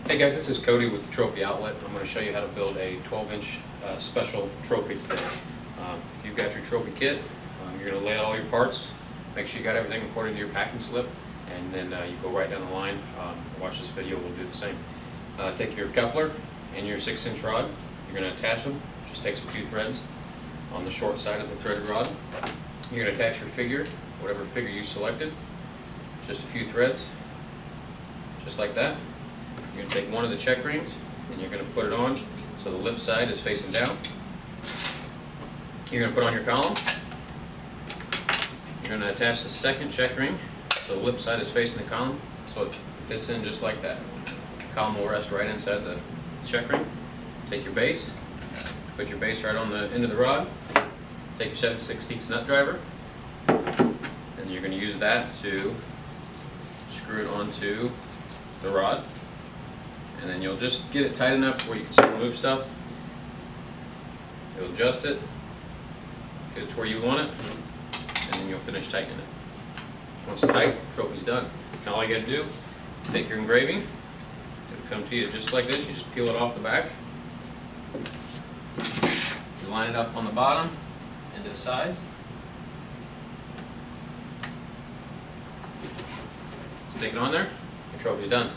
Hey guys, this is Cody with the Trophy Outlet. I'm going to show you how to build a 12-inch special trophy today. If you've got your trophy kit, you're going to lay out all your parts, make sure you got everything according to your packing slip, and then you go right down the line. Watch this video, we'll do the same. Take your coupler and your 6-inch rod, you're going to attach them. Just takes a few threads on the short side of the threaded rod. You're going to attach your figure, whatever figure you selected, just a few threads, just like that. You're going to take one of the check rings and you're going to put it on so the lip side is facing down. You're going to put on your column. You're going to attach the second check ring so the lip side is facing the column so it fits in just like that. The column will rest right inside the check ring. Take your base, put your base right on the end of the rod. Take your 7/16 nut driver and you're going to use that to screw it onto the rod. And then you'll just get it tight enough where you can still move stuff. You'll adjust it, get it to where you want it, and then you'll finish tightening it. Once it's tight, the trophy's done. Now all you gotta do, take your engraving, it'll come to you just like this. You just peel it off the back. You line it up on the bottom and to the sides. Stick it on there, your trophy's done.